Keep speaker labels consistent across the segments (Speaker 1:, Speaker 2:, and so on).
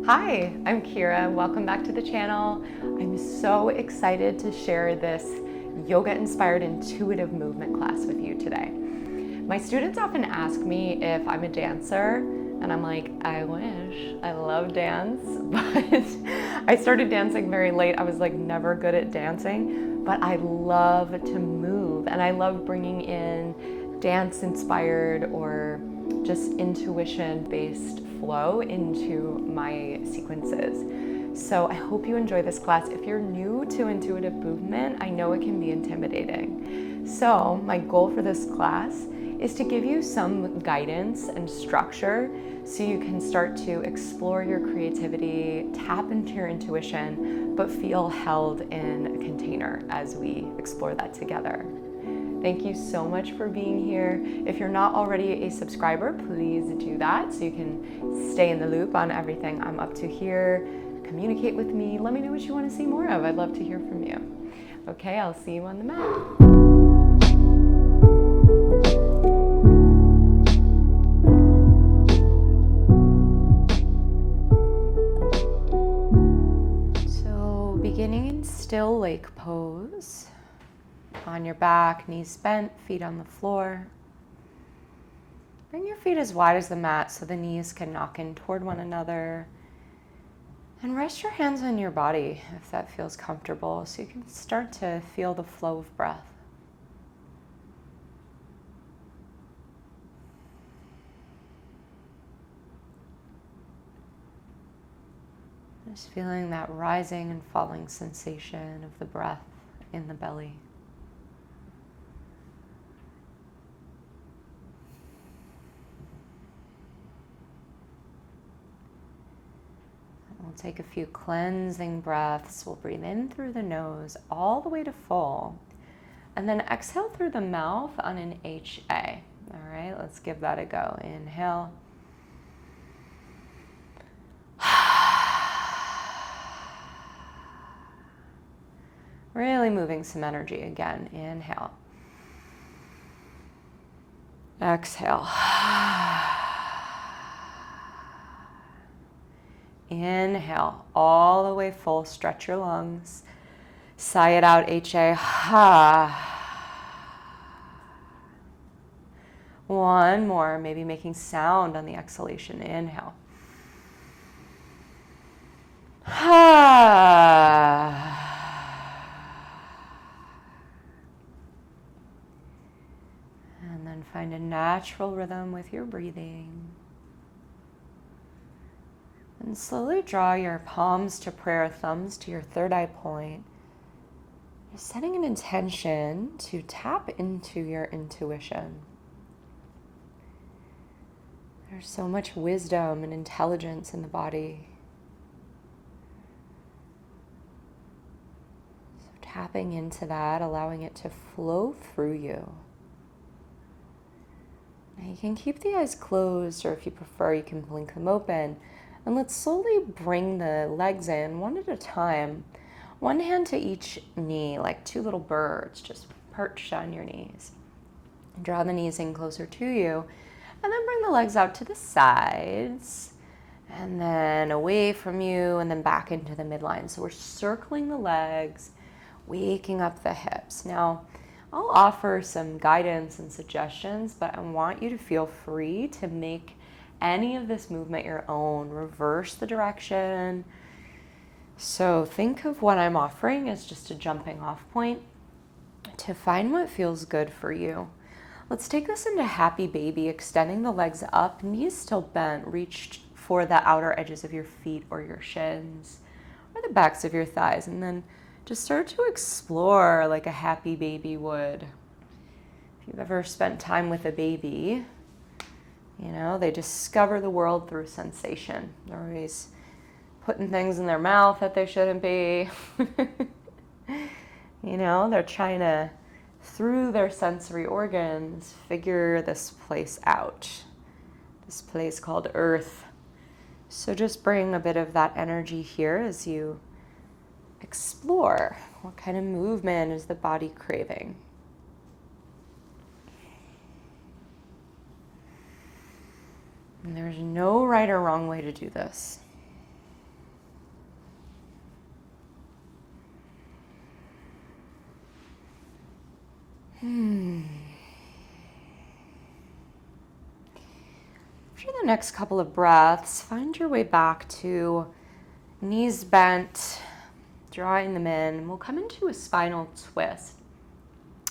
Speaker 1: Hi, I'm Kira. Welcome back to the channel. I'm so excited to share this yoga-inspired intuitive movement class with you today. My students often ask me if I'm a dancer, and I'm like, I wish. I love dance, but I started dancing very late. I was like never good at dancing, but I love to move, and I love bringing in dance-inspired or just intuition-based flow into my sequences. So I hope you enjoy this class. If you're new to intuitive movement, I know it can be intimidating. So my goal for this class is to give you some guidance and structure so you can start to explore your creativity, tap into your intuition, but feel held in a container as we explore that together. Thank you so much for being here. If you're not already a subscriber, please do that so you can stay in the loop on everything I'm up to here. Communicate with me. Let me know what you want to see more of. I'd love to hear from you. Okay, I'll see you on the mat. So beginning in still lake pose. On your back, knees bent, feet on the floor. Bring your feet as wide as the mat so the knees can knock in toward one another. And rest your hands on your body if that feels comfortable so you can start to feel the flow of breath. Just feeling that rising and falling sensation of the breath in the belly. We'll take a few cleansing breaths. We'll breathe in through the nose all the way to full. And then exhale through the mouth on an HA. All right, let's give that a go. Inhale. Really moving some energy again. Inhale. Exhale. Inhale, all the way full, stretch your lungs. Sigh it out, HA. One more, maybe making sound on the exhalation. Inhale. And then find a natural rhythm with your breathing. And slowly draw your palms to prayer, thumbs to your third eye point. You're setting an intention to tap into your intuition. There's so much wisdom and intelligence in the body. So tapping into that, allowing it to flow through you. Now you can keep the eyes closed, or if you prefer, you can blink them open. And let's slowly bring the legs in one at a time. One hand to each knee, like two little birds, just perched on your knees. Draw the knees in closer to you, and then bring the legs out to the sides, and then away from you, and then back into the midline. So we're circling the legs, waking up the hips. Now, I'll offer some guidance and suggestions, but I want you to feel free to make any of this movement your own. Reverse the direction. So think of what I'm offering as just a jumping off point to find what feels good for you. Let's take this into happy baby, extending the legs up, knees still bent, reach for the outer edges of your feet or your shins or the backs of your thighs, and then just start to explore like a happy baby would. If you've ever spent time with a baby, you know, they discover the world through sensation. They're always putting things in their mouth that they shouldn't be. You know, they're trying to, through their sensory organs, figure this place out. This place called Earth. So just bring a bit of that energy here as you explore. What kind of movement is the body craving? And there's no right or wrong way to do this. For the next couple of breaths, find your way back to knees bent, drawing them in. We'll come into a spinal twist.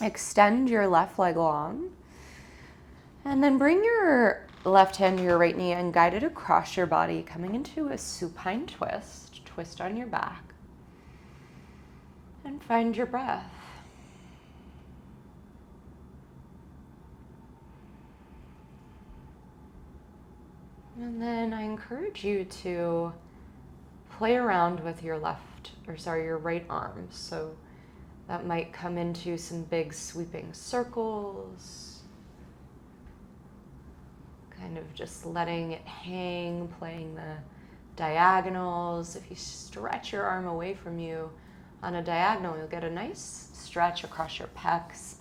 Speaker 1: Extend your left leg long, and then bring your left hand to your right knee and guide it across your body, coming into a supine twist. Twist on your back, and find your breath. And then I encourage you to play around with your your right arm. So that might come into some big sweeping circles, kind of just letting it hang, playing the diagonals. If you stretch your arm away from you on a diagonal, you'll get a nice stretch across your pecs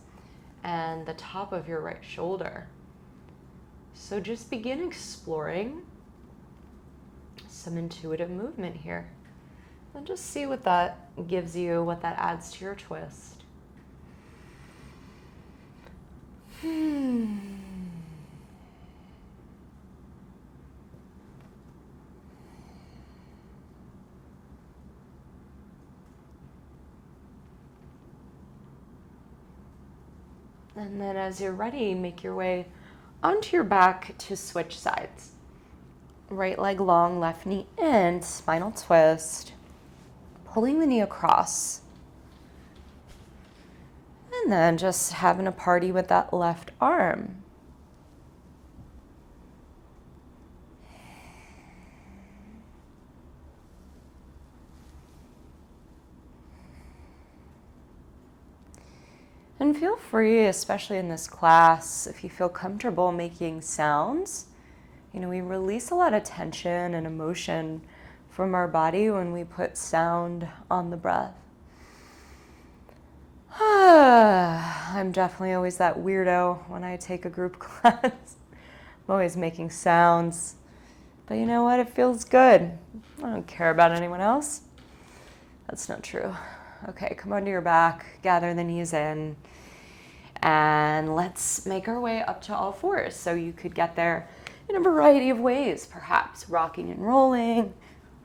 Speaker 1: and the top of your right shoulder. So just begin exploring some intuitive movement here. And just see what that gives you, what that adds to your twist. And then as you're ready, make your way onto your back to switch sides. Right leg long, left knee in, spinal twist. Pulling the knee across. And then just having a party with that left arm. And feel free, especially in this class, if you feel comfortable making sounds. You know, we release a lot of tension and emotion from our body when we put sound on the breath. I'm definitely always that weirdo when I take a group class. I'm always making sounds. But you know what? It feels good. I don't care about anyone else. That's not true. Okay, come onto your back, gather the knees in, and let's make our way up to all fours. So you could get there in a variety of ways, perhaps rocking and rolling,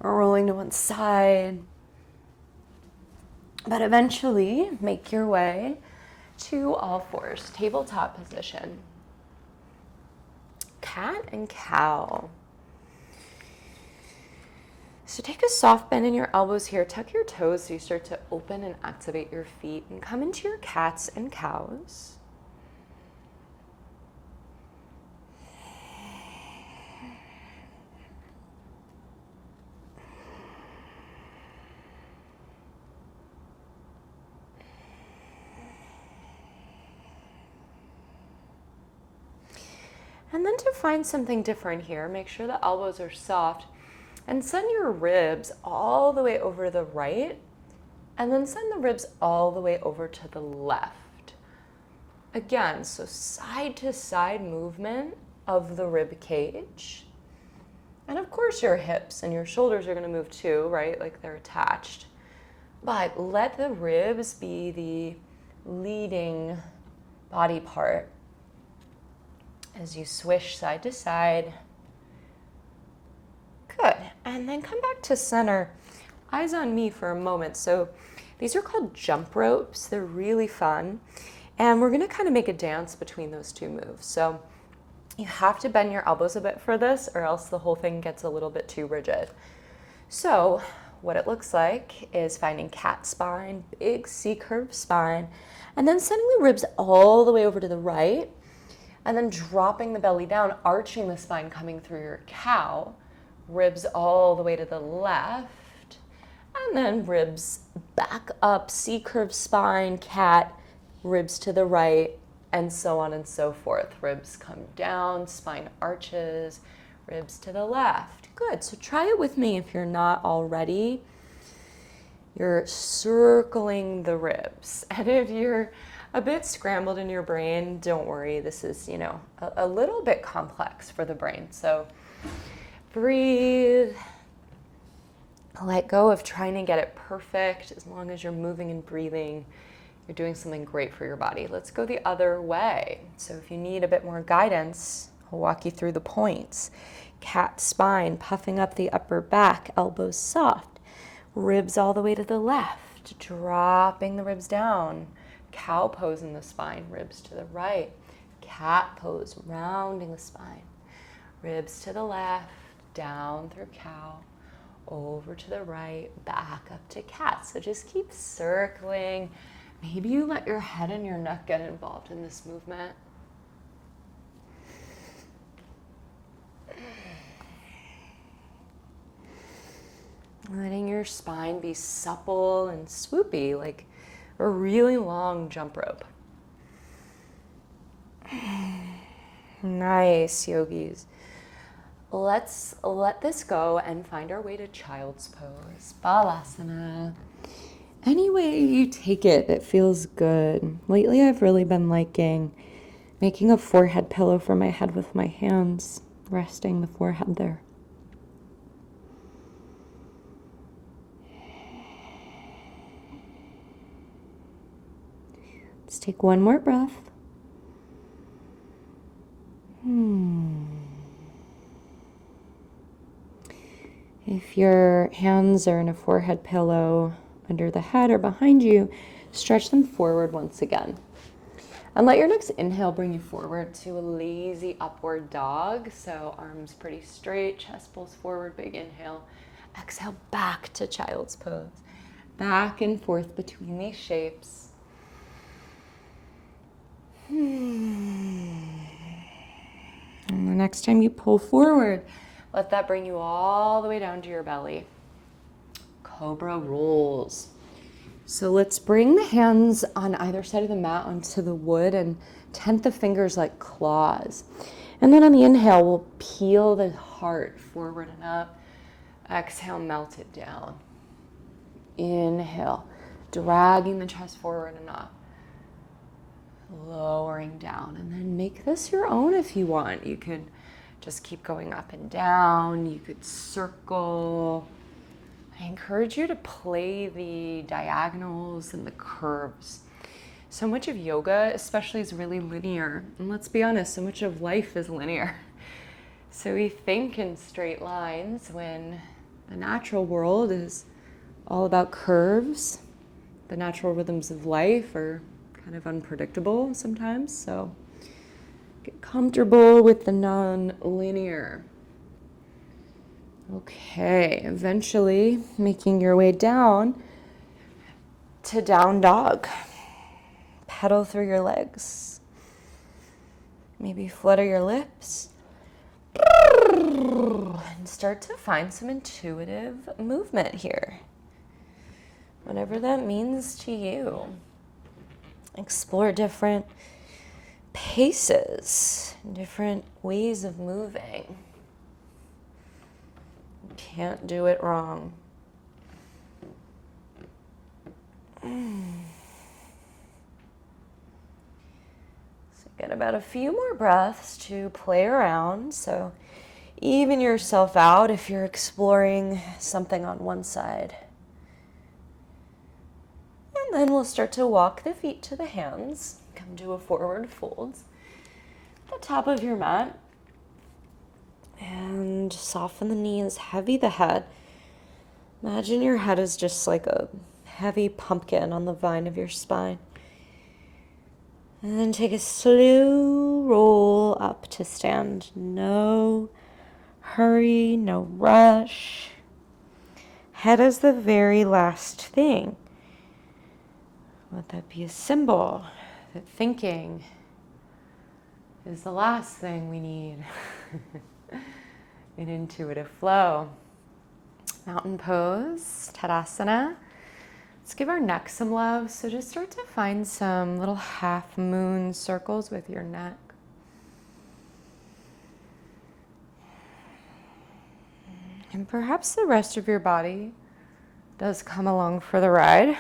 Speaker 1: or rolling to one side. But eventually, make your way to all fours, tabletop position. Cat and cow. So take a soft bend in your elbows here, tuck your toes so you start to open and activate your feet, and come into your cats and cows. And then to find something different here, make sure the elbows are soft and send your ribs all the way over to the right, and then send the ribs all the way over to the left. Again, so side to side movement of the rib cage. And of course your hips and your shoulders are going to move too, right? Like they're attached. But let the ribs be the leading body part as you swish side to side. Good. And then come back to center. Eyes on me for a moment. So these are called jump ropes. They're really fun. And we're going to kind of make a dance between those two moves. So you have to bend your elbows a bit for this, or else the whole thing gets a little bit too rigid. So what it looks like is finding cat spine, big C-curved spine, and then sending the ribs all the way over to the right, and then dropping the belly down, arching the spine, coming through your cow, ribs all the way to the left, and then ribs back up, C-curved spine, cat, ribs to the right, and so on and so forth. Ribs come down, spine arches, ribs to the left. Good. So try it with me if you're not already. You're circling the ribs. And if you're a bit scrambled in your brain, don't worry. This is, a little bit complex for the brain. So breathe. Let go of trying to get it perfect. As long as you're moving and breathing, You're doing something great for your body. Let's go the other way. So if you need a bit more guidance, I'll walk you through the points. Cat spine, puffing up the upper back, elbows soft, ribs all the way to the left, dropping the ribs down. Cow pose in the spine, ribs to the right. Cat pose, rounding the spine. Ribs to the left, down through cow, over to the right, back up to cat. So just keep circling. Maybe you let your head and your neck get involved in this movement. Letting your spine be supple and swoopy, like a really long jump rope. Nice, yogis. Let's let this go and find our way to child's pose, balasana. Any way you take it that feels good. Lately, I've really been liking making a forehead pillow for my head with my hands, resting the forehead there. Let's take one more breath. If your hands are in a forehead pillow under the head or behind you, stretch them forward once again. And let your next inhale bring you forward to a lazy upward dog. So arms pretty straight, chest pulls forward, big inhale. Exhale back to child's pose. Back and forth between these shapes. And the next time you pull forward, let that bring you all the way down to your belly. Cobra rolls. So let's bring the hands on either side of the mat onto the wood and tent the fingers like claws. And then on the inhale, we'll peel the heart forward and up. Exhale, melt it down. Inhale, dragging the chest forward and up. Lowering down, and then make this your own if you want. You could just keep going up and down. You could circle. I encourage you to play the diagonals and the curves. So much of yoga, especially, is really linear. And let's be honest, so much of life is linear. So we think in straight lines when the natural world is all about curves. The natural rhythms of life are kind of unpredictable sometimes, so get comfortable with the non-linear. Okay, eventually making your way down to down dog. Pedal through your legs. Maybe flutter your lips. And start to find some intuitive movement here. Whatever that means to you. Explore different paces, different ways of moving. You can't do it wrong. So get about a few more breaths to play around. So even yourself out if you're exploring something on one side. And then we'll start to walk the feet to the hands. Come to a forward fold at the top of your mat. And soften the knees, heavy the head. Imagine your head is just like a heavy pumpkin on the vine of your spine. And then take a slow roll up to stand. No hurry, no rush. Head is the very last thing. Let that be a symbol that thinking is the last thing we need in intuitive flow. Mountain pose, Tadasana. Let's give our neck some love. So just start to find some little half moon circles with your neck. And perhaps the rest of your body does come along for the ride.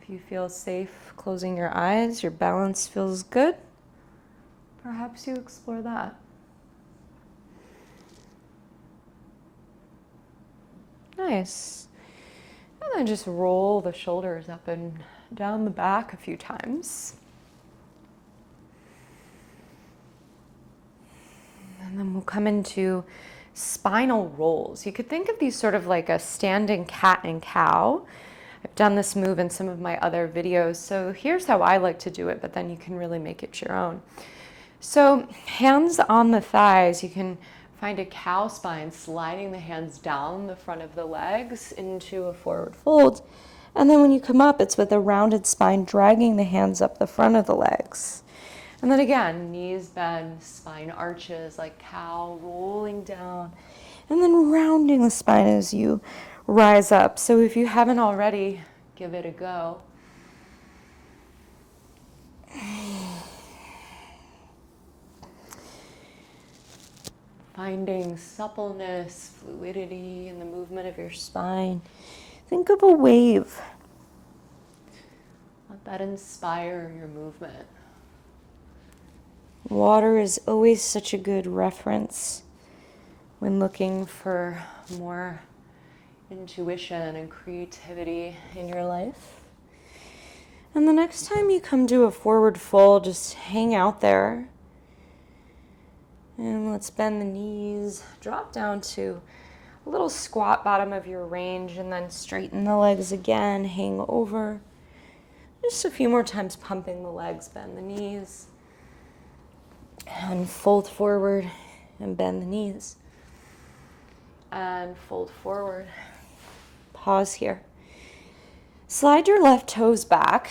Speaker 1: If you feel safe closing your eyes, your balance feels good, perhaps you explore that. Nice. And then just roll the shoulders up and down the back a few times. And then we'll come into spinal rolls. You could think of these sort of like a standing cat and cow. I've done this move in some of my other videos, so here's how I like to do it, but then you can really make it your own. So hands on the thighs, you can find a cow spine, sliding the hands down the front of the legs into a forward fold. And then when you come up, it's with a rounded spine, dragging the hands up the front of the legs. And then again, knees bend, spine arches like cow, rolling down, and then rounding the spine as you rise up. So if you haven't already, give it a go. Finding suppleness, fluidity in the movement of your spine. Think of a wave. Let that inspire your movement. Water is always such a good reference when looking for more intuition and creativity in your life. And the next time you come to a forward fold, just hang out there. And let's bend the knees, drop down to a little squat bottom of your range, and then straighten the legs again, hang over. Just a few more times, pumping the legs, bend the knees. And fold forward and bend the knees. And fold forward. Pause here. Slide your left toes back.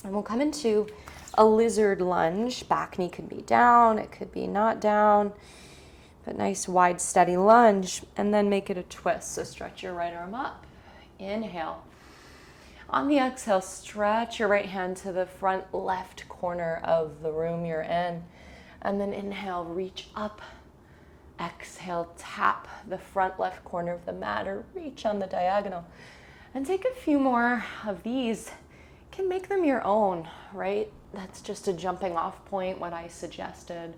Speaker 1: And we'll come into a lizard lunge. Back knee can be down, it could be not down. But nice wide steady lunge. And then make it a twist. So stretch your right arm up. Inhale. On the exhale, stretch your right hand to the front left corner of the room you're in. And then inhale, reach up. Exhale, tap the front left corner of the mat or reach on the diagonal. And take a few more of these. You can make them your own, right? That's just a jumping off point, what I suggested.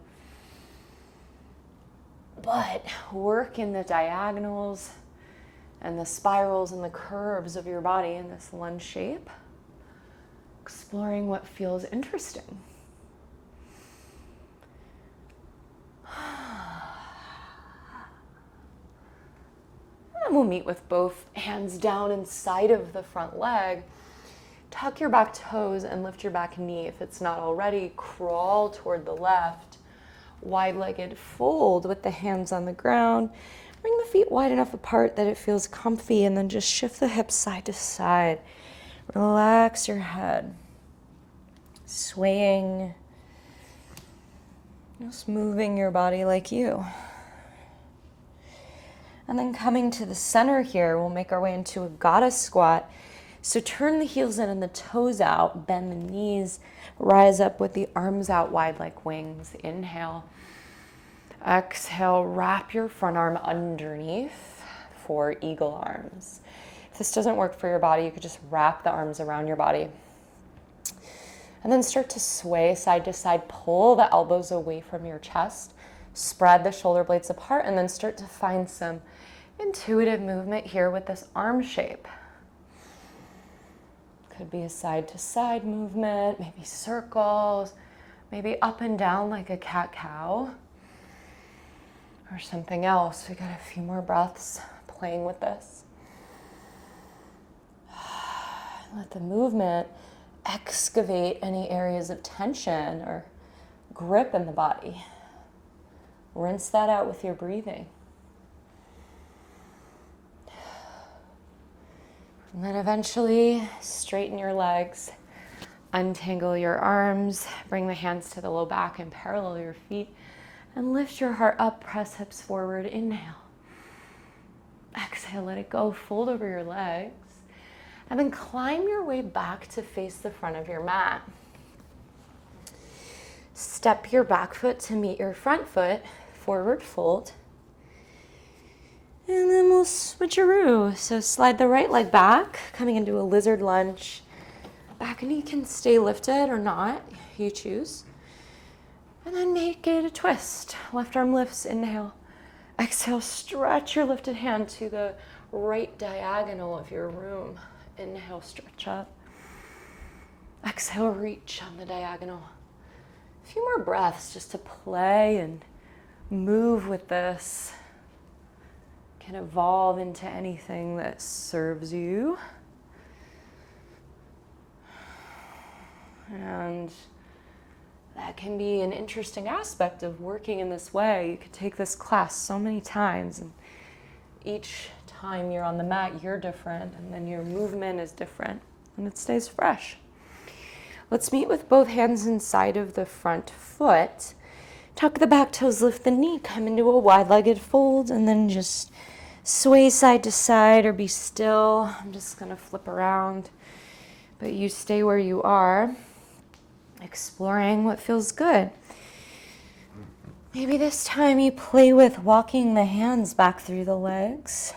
Speaker 1: But work in the diagonals and the spirals and the curves of your body in this lunge shape, exploring what feels interesting. And we'll meet with both hands down inside of the front leg. Tuck your back toes and lift your back knee. If it's not already, crawl toward the left. Wide-legged fold with the hands on the ground. Bring the feet wide enough apart that it feels comfy, and then just shift the hips side to side. Relax your head. Swaying. Just moving your body like you. And then coming to the center here, we'll make our way into a goddess squat. So turn the heels in and the toes out, bend the knees, rise up with the arms out wide like wings. Inhale. Exhale, wrap your front arm underneath for eagle arms. If this doesn't work for your body, you could just wrap the arms around your body. And then start to sway side to side, pull the elbows away from your chest, spread the shoulder blades apart, and then start to find some intuitive movement here with this arm shape. Could be a side to side movement, maybe circles, maybe up and down like a cat-cow, or something else. We got a few more breaths playing with this. Let the movement excavate any areas of tension or grip in the body. Rinse that out with your breathing. And then eventually straighten your legs, untangle your arms, bring the hands to the low back and parallel your feet, and lift your heart up, press hips forward, inhale. Exhale, let it go, fold over your legs, and then climb your way back to face the front of your mat. Step your back foot to meet your front foot, forward fold. And then we'll switcheroo. So slide the right leg back, coming into a lizard lunge. Back knee can stay lifted or not, you choose. And then make it a twist. Left arm lifts, inhale. Exhale, stretch your lifted hand to the right diagonal of your room. Inhale, stretch up. Exhale, reach on the diagonal. A few more breaths just to play and move with this. Can evolve into anything that serves you. And that can be an interesting aspect of working in this way. You could take this class so many times, and each time you're on the mat, you're different, and then your movement is different, and it stays fresh. Let's meet with both hands inside of the front foot. Tuck the back toes, lift the knee, come into a wide-legged fold, and then just sway side to side or be still. I'm just going to flip around, but you stay where you are, exploring what feels good. Maybe this time you play with walking the hands back through the legs.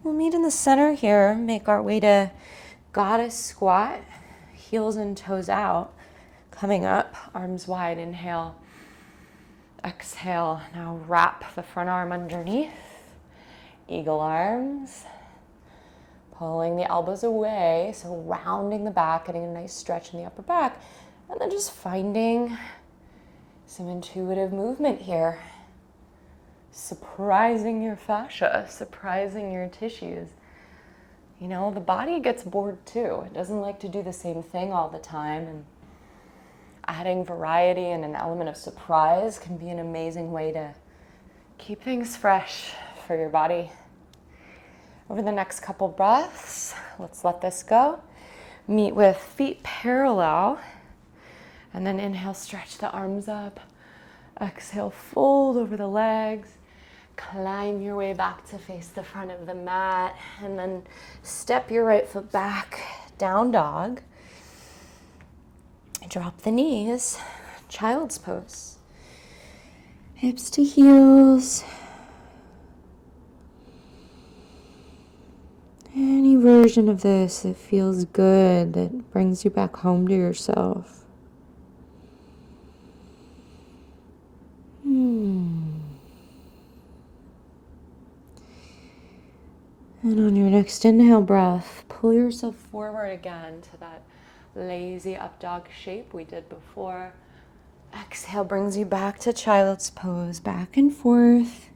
Speaker 1: We'll meet in the center here, make our way to goddess squat, heels and toes out, coming up, arms wide, inhale, exhale. Now wrap the front arm underneath, eagle arms, pulling the elbows away, so rounding the back, getting a nice stretch in the upper back, and then just finding some intuitive movement here. Surprising your fascia, surprising your tissues. You know, the body gets bored too. It doesn't like to do the same thing all the time, and adding variety and an element of surprise can be an amazing way to keep things fresh for your body. Over the next couple breaths, let's let this go. Meet with feet parallel, and then inhale, stretch the arms up. Exhale, fold over the legs. Climb your way back to face the front of the mat, and then step your right foot back, down dog. Drop the knees, child's pose. Hips to heels. Any version of this that feels good, that brings you back home to yourself. And on your next inhale breath, pull yourself forward again to that lazy up dog shape we did before. Exhale brings you back to child's pose, back and forth.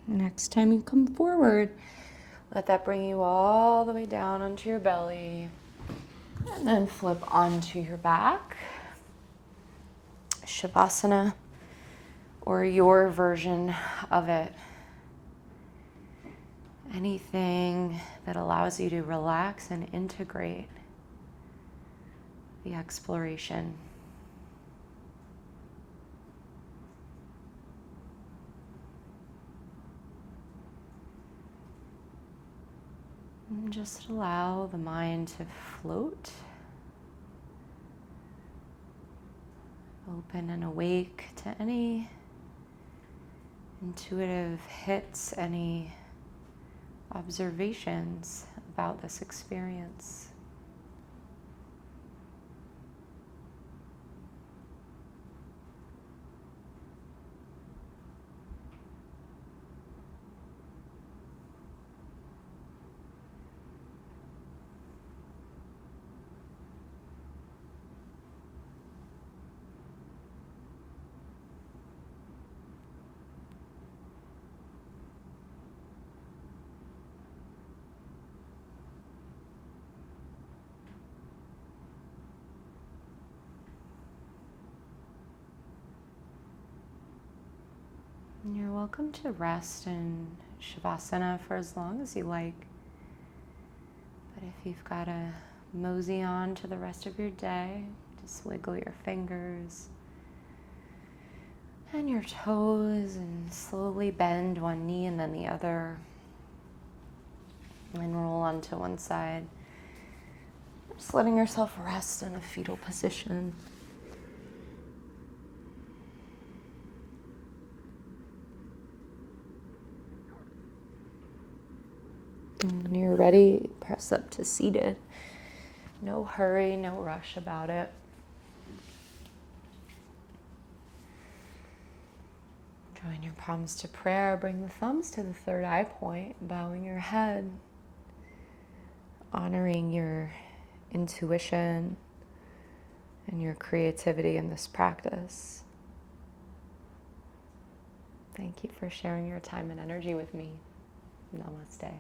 Speaker 1: Next time you come forward, let that bring you all the way down onto your belly, and then flip onto your back. Savasana, or your version of it. Anything that allows you to relax and integrate the exploration. And just allow the mind to float, open and awake to any intuitive hits, any observations about this experience. And you're welcome to rest in Savasana for as long as you like. But if you've got to mosey on to the rest of your day, just wiggle your fingers and your toes and slowly bend one knee and then the other. And roll onto one side. Just letting yourself rest in a fetal position. And when you're ready, press up to seated. No hurry, no rush about it. Drawing your palms to prayer, bring the thumbs to the third eye point, bowing your head, honoring your intuition and your creativity in this practice. Thank you for sharing your time and energy with me. Namaste.